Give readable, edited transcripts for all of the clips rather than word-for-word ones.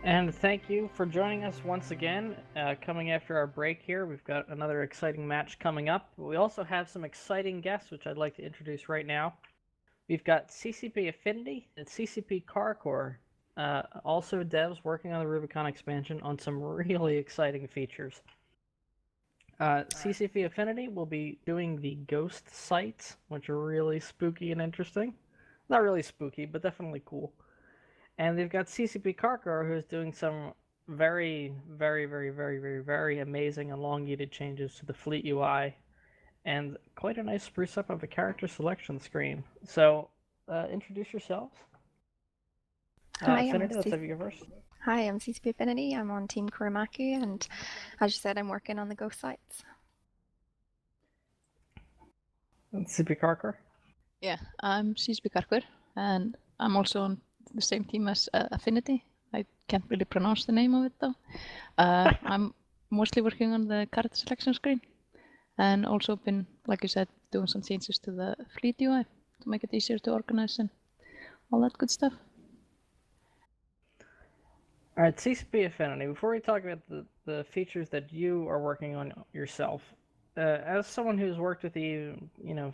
And thank you for joining us once again. Coming after our break here, we've got another exciting match coming up. We also have some exciting guests, which I'd like to introduce right now. We've got CCP Affinity and CCP Carcore, also devs working on the Rubicon expansion on some really exciting features. CCP Affinity will be doing the ghost sites, which are really spooky and interesting. Not really spooky, but definitely cool. And they've got CCP Karkar, who's doing some very amazing and elongated changes to the Fleet UI, and quite a nice spruce up of the character selection screen. So, introduce yourselves. Hi, Affinity, let's have you go first. Hi, I'm CCP Affinity. I'm on Team Kuramaku, and as you said, I'm working on the ghost sites. And CCP Karkar. Yeah, I'm CCP Karkur, and I'm also on the same team as Affinity. I can't really pronounce the name of it though. I'm mostly working on the character selection screen, and also been, like you said, doing some changes to the Fleet UI to make it easier to organize and all that good stuff. All right, CCP Affinity. Before we talk about the features that you are working on yourself, as someone who's worked with you,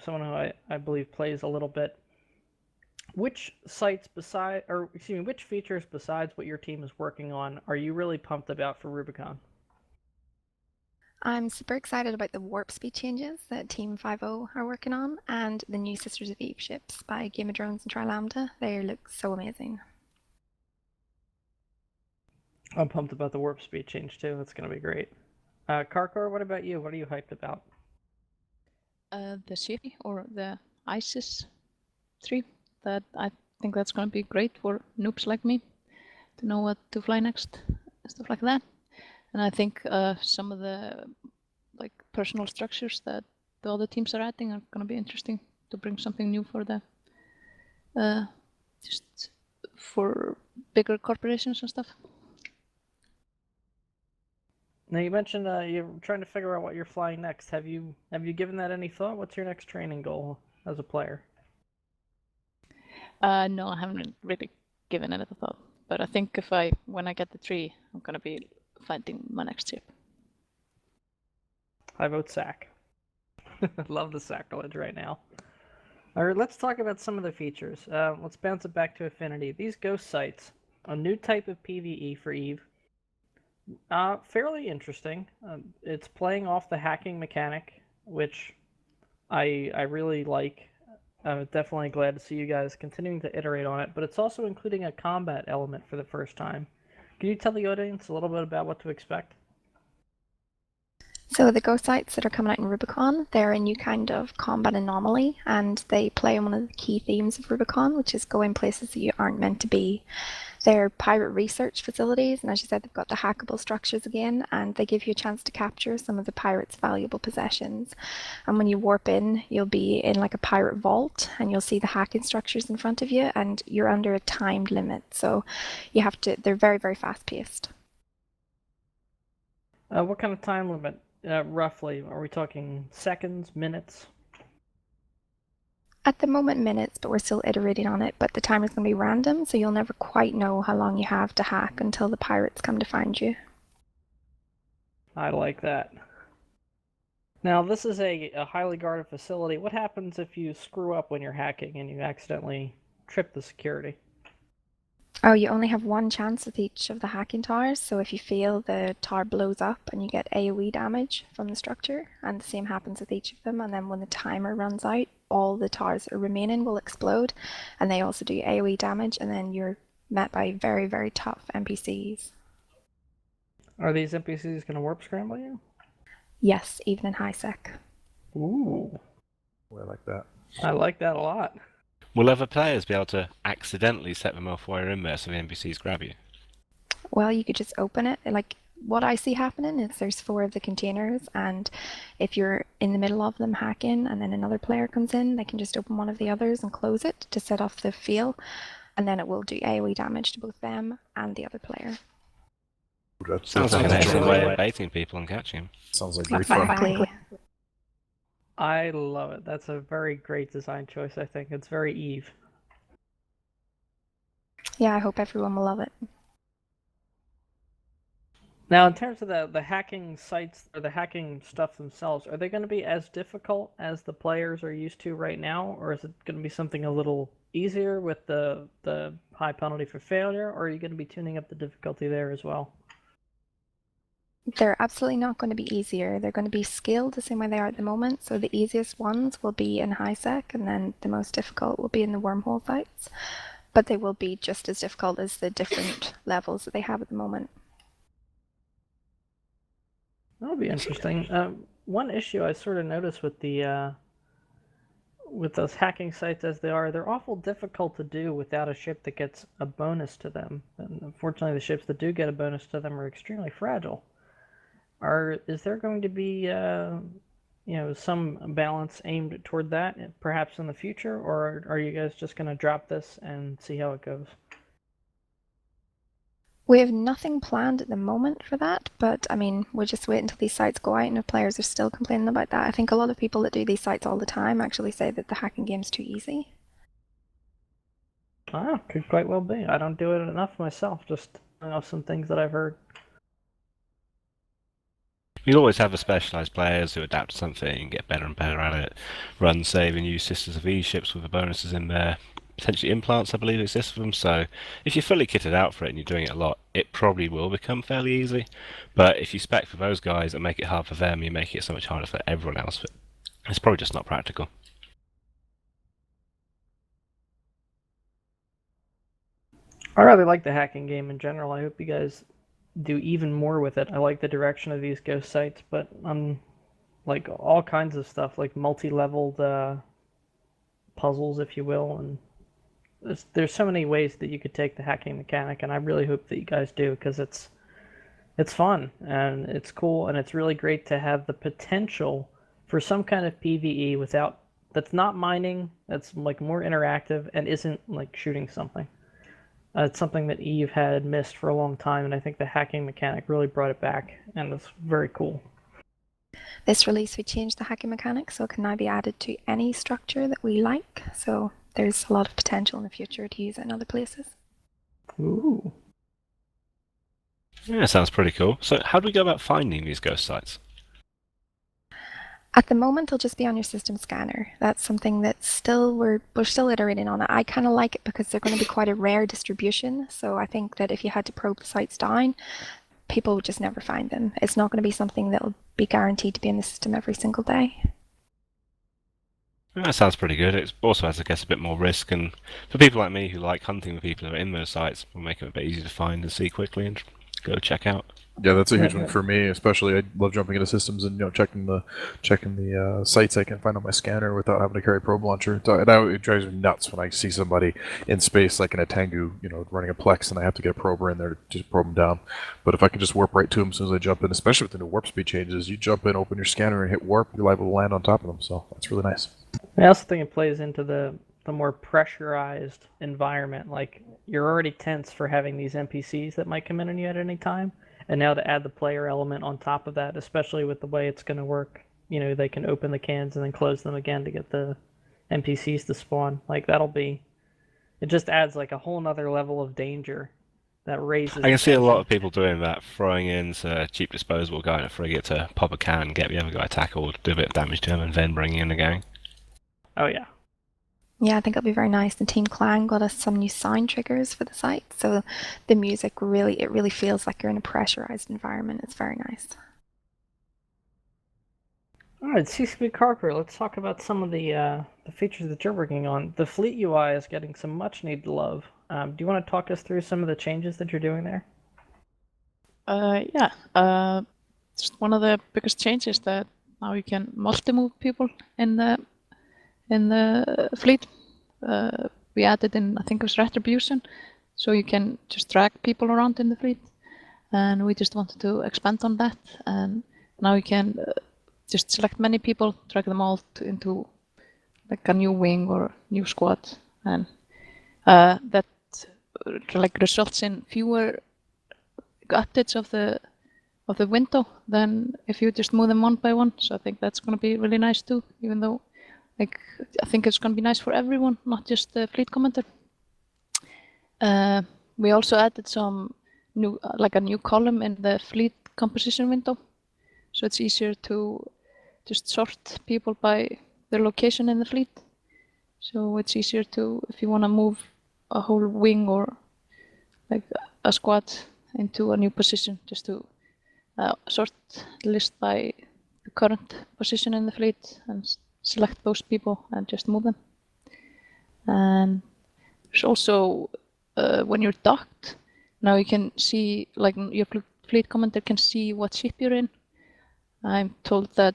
someone who I believe plays a little bit, which which features besides what your team is working on are you really pumped about for Rubicon? I'm super excited about the warp speed changes that Team 50 are working on, and the new Sisters of Eve ships by Game of Drones and Tri-Lambda. They look so amazing. I'm pumped about the warp speed change too. That's going to be great. Karkor, what about you? What are you hyped about? The ship or the ISIS 3, that I think that's going to be great for noobs like me to know what to fly next, stuff like that. And I think some of the personal structures that the other teams are adding are going to be interesting to bring something new for the just for bigger corporations and stuff. Now you mentioned you're trying to figure out what you're flying next. Have you given that any thought? What's your next training goal as a player? No, I haven't really given it a thought. But I think when I get the 3, I'm going to be finding my next ship. I vote sack. Love the sacrilege right now. All right, let's talk about some of the features. Let's bounce it back to Affinity. These ghost sites, a new type of PvE for Eve. Fairly interesting. It's playing off the hacking mechanic, which I really like. I'm definitely glad to see you guys continuing to iterate on it, but it's also including a combat element for the first time. Can you tell the audience a little bit about what to expect? So the ghost sites that are coming out in Rubicon, they're a new kind of combat anomaly, and they play on one of the key themes of Rubicon, which is going places that you aren't meant to be. They're pirate research facilities, and as you said, they've got the hackable structures again, and they give you a chance to capture some of the pirates' valuable possessions. And when you warp in, you'll be in like a pirate vault, and you'll see the hacking structures in front of you, and you're under a timed limit, so they're very fast paced. What kind of time limit, roughly? Are we talking seconds, minutes? At the moment, minutes, but we're still iterating on it. But the timer is going to be random, so you'll never quite know how long you have to hack until the pirates come to find you. I like that. Now, this is a highly guarded facility. What happens if you screw up when you're hacking and you accidentally trip the security? Oh, you only have one chance with each of the hacking towers, so if you fail, the tower blows up and you get AoE damage from the structure, and the same happens with each of them, and then when the timer runs out, all the towers that are remaining will explode, and they also do AoE damage, and then you're met by very tough NPCs. Are these NPCs going to warp scramble you? Yes, even in high sec. Ooh. I like that. I like that a lot. Will other players be able to accidentally set them off while you're in there so the NPCs grab you? Well, you could just open it. Like what I see happening is there's 4 of the containers, and if you're in the middle of them hacking and then another player comes in, they can just open one of the others and close it to set off the fail, and then it will do AoE damage to both them and the other player. That Sounds like an excellent way of baiting people and catching them. Sounds like great fun. Exactly. I love it. That's a very great design choice, I think. It's very Eve. Yeah, I hope everyone will love it. Now, in terms of the hacking sites or the hacking stuff themselves, are they going to be as difficult as the players are used to right now, or is it going to be something a little easier with the high penalty for failure, or are you going to be tuning up the difficulty there as well? They're absolutely not going to be easier. They're going to be scaled the same way they are at the moment. So the easiest ones will be in high sec, and then the most difficult will be in the wormhole sites. But they will be just as difficult as the different levels that they have at the moment. That'll be interesting. One issue I sort of noticed with with those hacking sites as they are, they're awful difficult to do without a ship that gets a bonus to them. And unfortunately, the ships that do get a bonus to them are extremely fragile. Is there going to be some balance aimed toward that, perhaps in the future, or are you guys just going to drop this and see how it goes? We have nothing planned at the moment for that, but I mean, we'll just wait until these sites go out, and if players are still complaining about that, I think a lot of people that do these sites all the time actually say that the hacking game's too easy. Ah, could quite well be. I don't do it enough myself, just some things that I've heard. You'll always have the specialised players who adapt to something and get better and better at it. Run, save, and use Sisters of Eve ships with the bonuses in there. Potentially implants, I believe, exist for them. So if you're fully kitted out for it and you're doing it a lot, it probably will become fairly easy. But if you spec for those guys and make it hard for them, you make it so much harder for everyone else. It's probably just not practical. I really like the hacking game in general. I hope you guys do even more with it. I like the direction of these ghost sites, but like all kinds of stuff, like multi-leveled puzzles, if you will, and there's so many ways that you could take the hacking mechanic, and I really hope that you guys do, because it's fun and it's cool, and it's really great to have the potential for some kind of PvE that's not mining, that's like more interactive and isn't like shooting something. It's something that Eve had missed for a long time, and I think the hacking mechanic really brought it back, and it's very cool. This release, we changed the hacking mechanic, so it can now be added to any structure that we like. So there's a lot of potential in the future to use it in other places. Ooh. Yeah, sounds pretty cool. So how do we go about finding these ghost sites? At the moment, they'll just be on your system scanner. That's something that we're still iterating on it. I kind of like it because they're going to be quite a rare distribution. So I think that if you had to probe the sites down, people would just never find them. It's not going to be something that will be guaranteed to be in the system every single day. That sounds pretty good. It also has, I guess, a bit more risk, and for people like me who like hunting the people who are in those sites, will make it a bit easier to find and see quickly and go check out. Yeah, that's a huge one for me, especially. I love jumping into systems and checking the sites I can find on my scanner without having to carry a probe launcher. It drives me nuts when I see somebody in space, like in a Tengu, running a Plex, and I have to get a prober in there to just probe them down. But if I can just warp right to them as soon as I jump in, especially with the new warp speed changes, you jump in, open your scanner, and hit warp, you're liable to land on top of them. So that's really nice. I also think it plays into the more pressurized environment. Like, you're already tense for having these NPCs that might come in on you at any time. And now to add the player element on top of that, especially with the way it's going to work, they can open the cans and then close them again to get the NPCs to spawn. Like, it just adds like a whole nother level of danger that raises. I can see a lot of people doing that, throwing in a cheap disposable guy in a frigate to pop a can, get the other guy tackled, do a bit of damage to him, and then bring in the gang. Oh, yeah. Yeah, I think it'll be very nice. The Team Clan got us some new sound triggers for the site, so the music really feels like you're in a pressurized environment. It's very nice. All right, CCP Carper, let's talk about some of the features that you're working on. The fleet UI is getting some much needed love. Do you want to talk us through some of the changes that you're doing there? Yeah. Just one of the biggest changes that now you can multi-move people in the fleet. We added in, I think it was retribution, so you can just drag people around in the fleet, and we just wanted to expand on that, and now you can just select many people, drag them all into like a new wing or new squad, and that like results in fewer updates of the window than if you just move them one by one. So I think that's going to be really nice too, even though I think it's going to be nice for everyone, not just the fleet commander. We also added some new like a new column in the fleet composition window, so it's easier to just sort people by their location in the fleet. So it's easier to, if you want to move a whole wing or like a squad into a new position, just to sort the list by the current position in the fleet and select those people and just move them. And there's also when you're docked, now you can see, like your fleet commander can see what ship you're in. I'm told that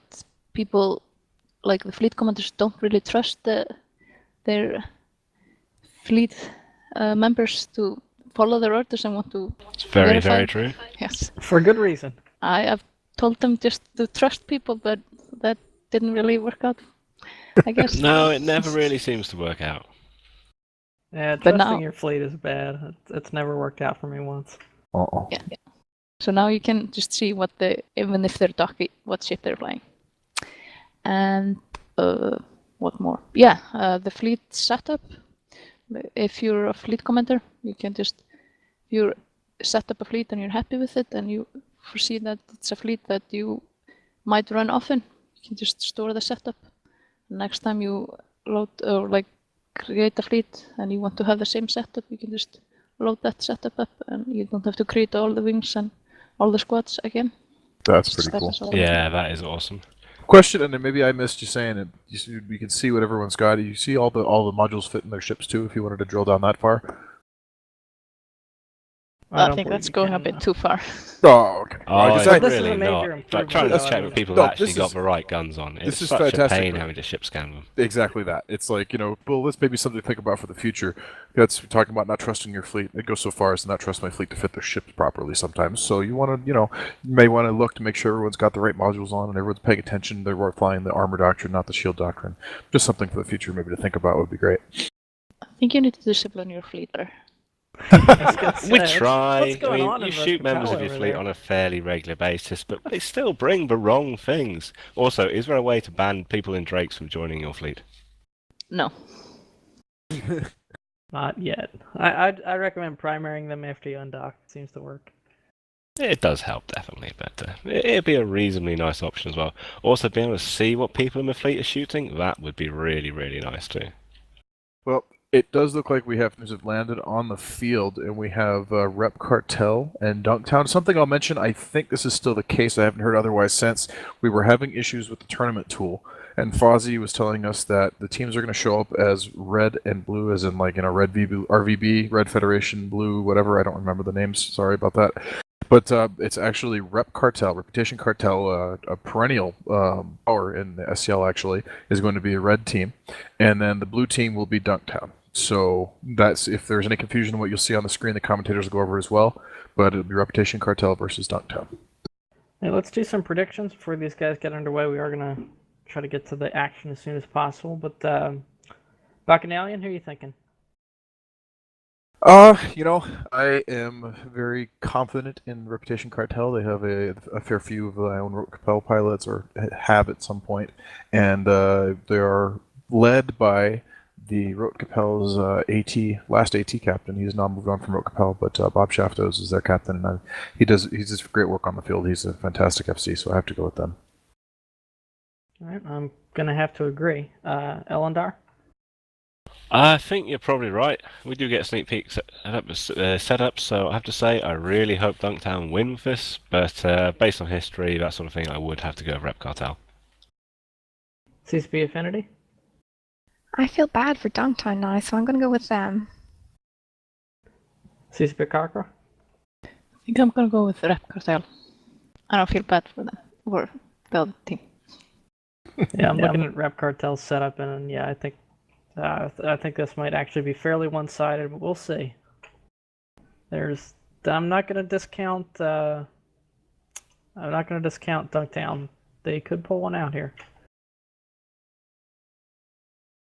people, like the fleet commanders, don't really trust their fleet members to follow their orders and want to It's very, verify. very true. Yes. For good reason. I've told them just to trust people, but that didn't really work out, I guess. No, it never really seems to work out. Yeah, But trusting now- your fleet is bad. It's never worked out for me once. Uh-oh. Yeah. So now you can just see what even if they're docky, what ship they're flying. And what more? Yeah, the fleet setup. If you're a fleet commander, you can just, you set up a fleet and you're happy with it, and you foresee that it's a fleet that you might run often, you can just store the setup. Next time you load or like create a fleet and you want to have the same setup, you can just load that setup up, and you don't have to create all the wings and all the squads again. That's pretty cool. Yeah, that is awesome. Question, and then maybe I missed you saying it. You can see what everyone's got. You see all the modules fit in their ships too. If you wanted to drill down that far. I don't think believe that's you going can, a bit no. too far. Oh, okay. Oh, Because it's this is a really major not. improvement, Trying to though, check I that people No, have actually this got is- the right guns on. It's this is such fantastic, a pain but- having to ship scan them. Exactly that. It's like, well, this may be something to think about for the future. That's talking about not trusting your fleet. It goes so far as to not trust my fleet to fit their ships properly sometimes. So you want to, you may want to look to make sure everyone's got the right modules on and everyone's paying attention. They're flying the armor doctrine, not the shield doctrine. Just something for the future maybe to think about would be great. I think you need to discipline your fleet better. I was gonna We say, try. What's going I mean, on you in shoot members of Capella your over fleet there? on a fairly regular basis, but they still bring the wrong things. Also, is there a way to ban people in Drakes from joining your fleet? No. Not yet. I recommend primarying them after you undock. It seems to work. It does help, definitely, but it'd be a reasonably nice option as well. Also, being able to see what people in the fleet are shooting, that would be really, really nice too. Well, it does look like we have news have landed on the field, and we have Rep Cartel and Dunktown. Something I'll mention, I think this is still the case, I haven't heard otherwise since. We were having issues with the tournament tool, and Fozzie was telling us that the teams are going to show up as red and blue, as in like, red RVB, Red Federation, blue, whatever, I don't remember the names, sorry about that. But it's actually Reputation Cartel, a perennial power in the SCL actually, is going to be a red team, and then the blue team will be Dunktown. So that's, if there's any confusion, what you'll see on the screen, the commentators will go over as well, but it'll be Reputation Cartel versus Dunktown. Hey, let's do some predictions before these guys get underway. We are going to try to get to the action as soon as possible, but Bacchanalian, who are you thinking? I am very confident in Reputation Cartel. They have a fair few of their own Rote Capel pilots, or have at some point, and they are led by the Rote Capel's last AT captain. He's now moved on from Rote Capel, but Bob Shaftos is their captain, and he does great work on the field. He's a fantastic FC, so I have to go with them. All right, I'm going to have to agree. Elendar? I think you're probably right. We do get a sneak peek set up, so I have to say I really hope Dunktown win with this, but based on history, that sort of thing, I would have to go with Rep Cartel. CCP Affinity? I feel bad for Dunktown now, so I'm going to go with them. CCP Kakra? I think I'm going to go with Rep Cartel. I don't feel bad for them, or the other team. Yeah, I'm looking at Rep Cartel's setup, and yeah, I think this might actually be fairly one-sided, but we'll see. I'm not going to discount Dunktown. They could pull one out here.